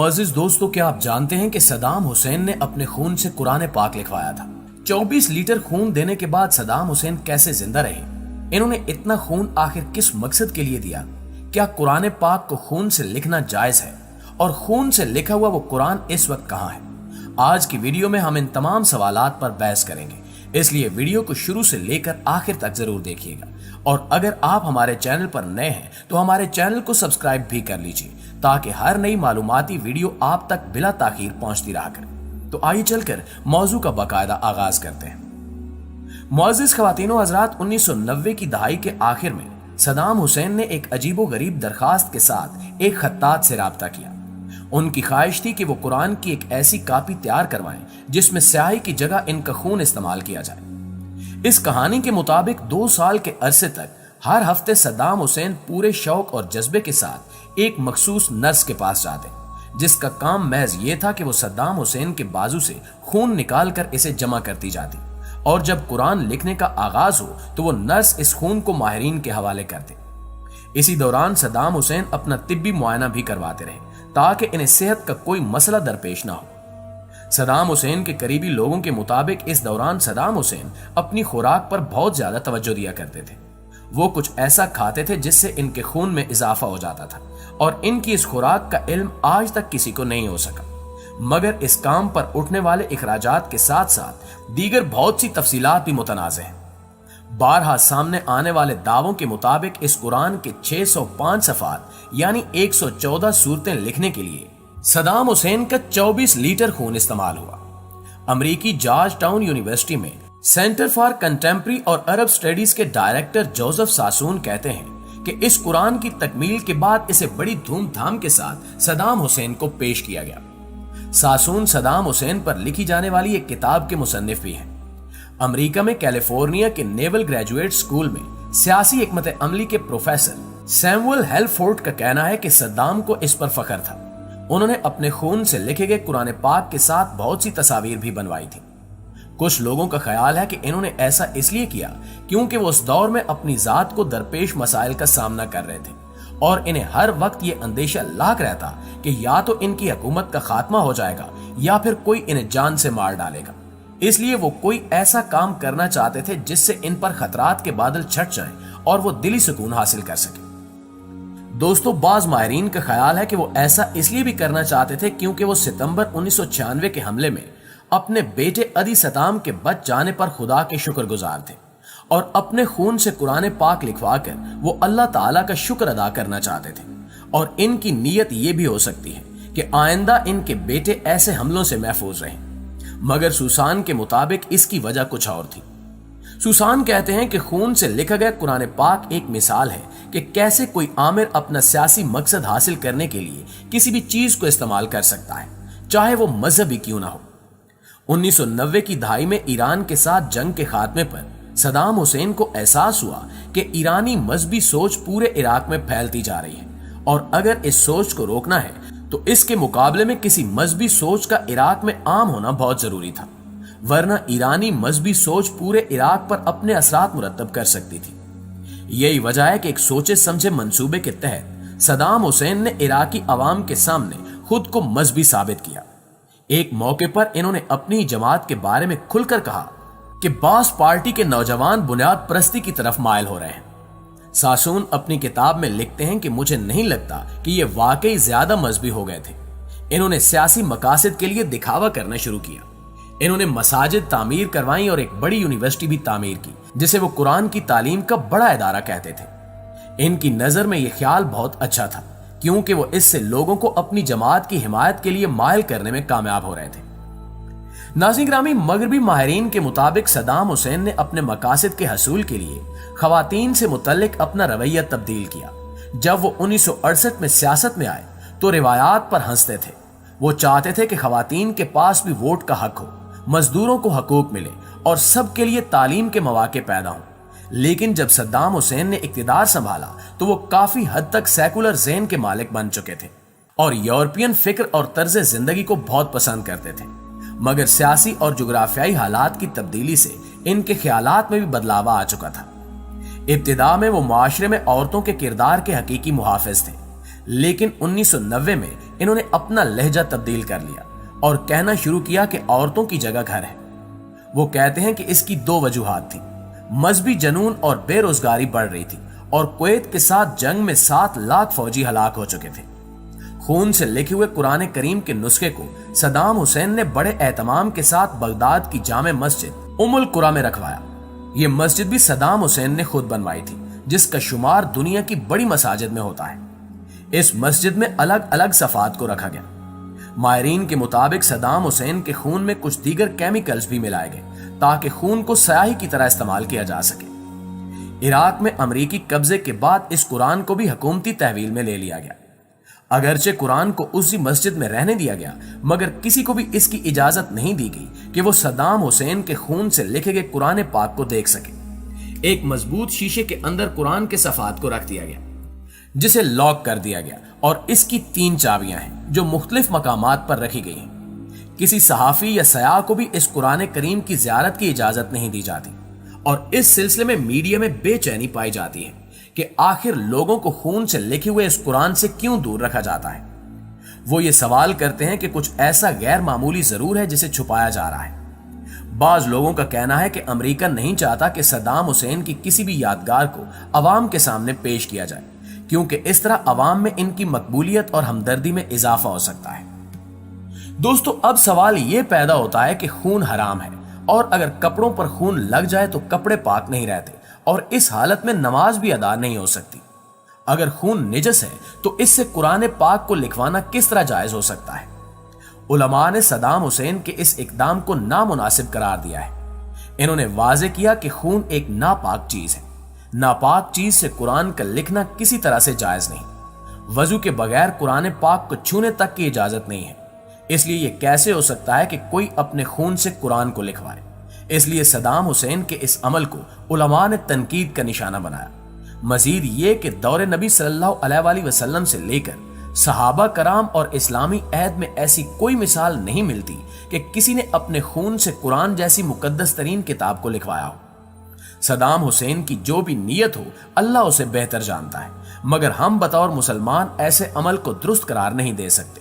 अजीज दोस्तों, क्या आप जानते हैं कि सदाम हुसैन ने अपने खून से कुरान पाक लिखवाया था। 24 लीटर खून देने के बाद सदाम हुसैन कैसे जिंदा रहे? इन्होंने इतना खून आखिर किस मकसद के लिए दिया? क्या कुरान पाक को खून से लिखना जायज है? और खून से लिखा हुआ वो कुरान इस वक्त कहाँ है? आज की वीडियो में हम इन तमाम सवालात पर बहस करेंगे, इसलिए वीडियो को शुरू से लेकर आखिर तक जरूर देखिएगा। और अगर आप हमारे चैनल पर नए हैं तो हमारे चैनल को सब्सक्राइब भी कर लीजिए, ताकि हर नई मालूमाती वीडियो आप तक बिला ताखीर पहुंचती रहा करे। तो आइए चलकर मौजू का बाकायदा आगाज करते हैं। मुअज़्ज़िज़ ख़वातीन व हज़रात, 1990 की दहाई के आखिर में सदाम हुसैन ने एक अजीबो गरीब दरखास्त के साथ एक खत्तात से राब्ता किया। उनकी ख्वाहिश थी कि वो कुरान की एक ऐसी कापी तैयार करवाएं जिसमें स्याही की जगह इनका खून इस्तेमाल किया जाए। इस कहानी के मुताबिक 2 साल के अरसे तक हर हफ्ते सद्दाम हुसैन पूरे शौक और जज्बे के साथ एक मखसूस नर्स के पास जाते, जिसका काम महज ये था कि वो सद्दाम हुसैन के बाजू से खून निकाल कर इसे जमा करती जाती, और जब कुरान लिखने का आगाज हो तो वो नर्स इस खून को माहिरीन के हवाले करते। इसी दौरान सद्दाम हुसैन अपना तिब्बी मुआयना भी करवाते रहे, ताकि इन्हें सेहत का कोई मसला दरपेश ना हो। सदाम हुसैन के करीबी लोगों के मुताबिक इस दौरान सदाम हुसैन अपनी खुराक पर बहुत ज्यादा तवज्जो दिया करते थे। वो कुछ ऐसा खाते थे जिससे इनके खून में इजाफा हो जाता था, और इनकी इस खुराक का इल्म आज तक किसी को नहीं हो सका। मगर इस काम पर उठने वाले इखराजात के साथ साथ दीगर बहुत सी तफसीलात भी मुतनाज़ हैं। बारहा सामने आने वाले दावों के मुताबिक इस कुरान के 605 सफ़ात यानी 114 सूरतें लिखने के लिए सदाम हुसैन का 24 लीटर खून इस्तेमाल हुआ। अमेरिकी जॉर्ज टाउन यूनिवर्सिटी में सेंटर फॉर कंटेम्प्रेरी और अरब स्टडीज के डायरेक्टर जोसेफ सासून कहते हैं कि इस कुरान की तकमील के बाद इसे बड़ी धूमधाम के साथ सदाम हुसैन को पेश किया गया। सासून सदाम हुसैन पर लिखी जाने वाली एक किताब के मुसन्निफ भी हैं। अमेरिका में कैलिफोर्निया के नेवल ग्रेजुएट स्कूल में सियासी हिकमत अमली के प्रोफेसर सैमुअल हेलफोर्ड का कहना है कि सद्दाम को इस पर फख्र था। उन्होंने अपने खून से लिखे गए कुरान पाक के साथ बहुत सी तस्वीर भी बनवाई थी। कुछ लोगों का ख्याल है कि इन्होंने ऐसा इसलिए किया क्योंकि वो उस दौर में अपनी जात को दरपेश मसाइल का सामना कर रहे थे, और इन्हें हर वक्त ये अंदेशा लाक रहता कि या तो इनकी हुकूमत का खात्मा हो जाएगा या फिर कोई इन्हें जान से मार डालेगा। इसलिए वो कोई ऐसा काम करना चाहते थे जिससे इन पर खतरात के बादल छट जाएं और वो दिली सुकून हासिल कर सके। दोस्तों, बाज माहिरीन का ख्याल है कि वो ऐसा इसलिए भी करना चाहते थे क्योंकि वो सितंबर 1996 के हमले में अपने बेटे अदी सताम के बच जाने पर खुदा के शुक्रगुजार थे, और अपने खून से कुरान पाक लिखवाकर वो अल्लाह ताला का शुक्र अदा करना चाहते थे। और इनकी नीयत ये भी हो सकती है कि आइंदा इनके बेटे ऐसे हमलों से महफूज रहें। मगर सुसान के मुताबिक इसकी वजह कुछ और थी। सुसान कहते हैं कि खून से लिखा गया कुरान पाक एक मिसाल है कि कैसे कोई आमिर अपना सियासी मकसद हासिल करने के लिए किसी भी चीज को इस्तेमाल कर सकता है, चाहे वो मजहबी क्यों ना हो। 1990 की दहाई में ईरान के साथ जंग के खात्मे पर सदाम हुसैन को एहसास हुआ कि ईरानी मजहबी सोच पूरे इराक में फैलती जा रही है, और अगर इस सोच को रोकना है तो इसके मुकाबले में किसी मजहबी सोच का इराक में आम होना बहुत जरूरी था, वरना ईरानी मजहबी सोच पूरे इराक पर अपने असरात मुरतब कर सकती थी। यही वजह है कि एक सोचे समझे मंसूबे के तहत सदाम हुसैन ने इराकी अवाम के सामने खुद को मजहबी साबित किया। एक मौके पर इन्होंने अपनी जमात के बारे में खुलकर कहा कि बास पार्टी के नौजवान बुनियाद परस्ती की तरफ मायल हो रहे हैं। सासून अपनी किताब में लिखते हैं कि मुझे नहीं लगता कि ये वाकई ज्यादा मजहबी हो गए थे। इन्होंने सियासी मकासद के लिए दिखावा करना शुरू किया। इन्होंने मसाजिद तामीर करवाई और एक बड़ी यूनिवर्सिटी भी तामीर की, जिसे वो कुरान की तालीम का बड़ा इदारा कहते थे। इनकी नजर में यह ख्याल बहुत अच्छा था, क्योंकि वो इससे लोगों को अपनी जमात की हिमायत के लिए मायल करने में कामयाब हो रहे थे। नाज़रीन ग्रामी, मगरबी माहिरीन के मुताबिक सदाम हुसैन ने अपने मकासद के हसूल के लिए खवातीन से मुतल्लिक अपना रवैया तब्दील किया। जब वो 1968 में सियासत में आए तो रिवायात पर हंसते थे। वो चाहते थे कि खवातीन के पास भी वोट का हक हो, मजदूरों को हकूक मिले और सबके लिए तालीम के मौके पैदा हों। लेकिन जब सद्दाम हुसैन ने इक्तिदार संभाला तो वो काफी हद तक सेकुलर ज़हन के मालिक बन चुके थे और यूरोपियन फिक्र और तर्ज जिंदगी को बहुत पसंद करते थे। मगर सियासी और जुग्राफियाई हालात की तब्दीली से इनके ख्यालात में भी बदलाव आ चुका था। इब्तिदा में वो माशरे में औरतों के किरदार के हकीकी मुहाफिज थे, लेकिन 1990 में انہوں نے اپنا لہجہ تبدیل کر لیا اور کہنا شروع کیا کہ عورتوں کی جگہ گھر ہے۔ وہ کہتے ہیں کہ اس کی دو وجوہات تھیں، مذہبی جنون اور بے روزگاری بڑھ رہی تھی، اور کویت کے ساتھ جنگ میں 7 لاکھ فوجی ہلاک ہو چکے تھے۔ خون سے لکھے ہوئے قرآن کریم کے نسخے کو صدام حسین نے بڑے اہتمام کے ساتھ بغداد کی جامع مسجد ام القریٰ میں رکھوایا۔ یہ مسجد بھی صدام حسین نے خود بنوائی تھی، جس کا شمار دنیا کی بڑی مساجد میں ہوتا ہے۔ اس مسجد میں الگ الگ صفات کو رکھا گیا۔ ماہرین کے مطابق صدام حسین کے خون میں کچھ دیگر کیمیکلز بھی ملائے گئے تاکہ خون کو سیاہی کی طرح استعمال کیا جا سکے۔ عراق میں امریکی قبضے کے بعد اس قرآن کو بھی حکومتی تحویل میں لے لیا گیا۔ اگرچہ قرآن کو اسی مسجد میں رہنے دیا گیا، مگر کسی کو بھی اس کی اجازت نہیں دی گئی کہ وہ صدام حسین کے خون سے لکھے گئے قرآن پاک کو دیکھ سکے۔ ایک مضبوط شیشے کے اندر قرآن کے صفحات کو رکھ دیا گیا، جسے لاک کر دیا گیا، اور اس کی 3 چابیاں ہیں جو مختلف مقامات پر رکھی گئی ہیں۔ کسی صحافی یا سیاح کو بھی اس قرآن کریم کی زیارت کی اجازت نہیں دی جاتی، اور اس سلسلے میں میڈیا میں بے چینی پائی جاتی ہے کہ آخر لوگوں کو خون سے لکھے ہوئے اس قرآن سے کیوں دور رکھا جاتا ہے۔ وہ یہ سوال کرتے ہیں کہ کچھ ایسا غیر معمولی ضرور ہے جسے چھپایا جا رہا ہے۔ بعض لوگوں کا کہنا ہے کہ امریکہ نہیں چاہتا کہ صدام حسین کی کسی بھی یادگار کو عوام کے سامنے پیش کیا جائے، کیونکہ اس طرح عوام میں ان کی مقبولیت اور ہمدردی میں اضافہ ہو سکتا ہے۔ دوستو، اب سوال یہ پیدا ہوتا ہے کہ خون حرام ہے، اور اگر کپڑوں پر خون لگ جائے تو کپڑے پاک نہیں رہتے، اور اس حالت میں نماز بھی ادا نہیں ہو سکتی۔ اگر خون نجس ہے تو اس سے قرآن پاک کو لکھوانا کس طرح جائز ہو سکتا ہے؟ علماء نے صدام حسین کے اس اقدام کو نامناسب قرار دیا ہے۔ انہوں نے واضح کیا کہ خون ایک ناپاک چیز ہے۔ ناپاک چیز سے قرآن کا لکھنا کسی طرح سے جائز نہیں۔ وضو کے بغیر قرآن پاک کو چھونے تک کی اجازت نہیں ہے، اس لیے یہ کیسے ہو سکتا ہے کہ کوئی اپنے خون سے قرآن کو لکھوائے؟ اس لیے صدام حسین کے اس عمل کو علماء نے تنقید کا نشانہ بنایا۔ مزید یہ کہ دور نبی صلی اللہ علیہ وآلہ وسلم سے لے کر صحابہ کرام اور اسلامی عہد میں ایسی کوئی مثال نہیں ملتی کہ کسی نے اپنے خون سے قرآن جیسی مقدس ترین کتاب کو لکھوایا ہو۔ صدام حسین کی جو بھی نیت ہو، اللہ اسے بہتر جانتا ہے، مگر ہم بطور مسلمان ایسے عمل کو درست قرار نہیں دے سکتے۔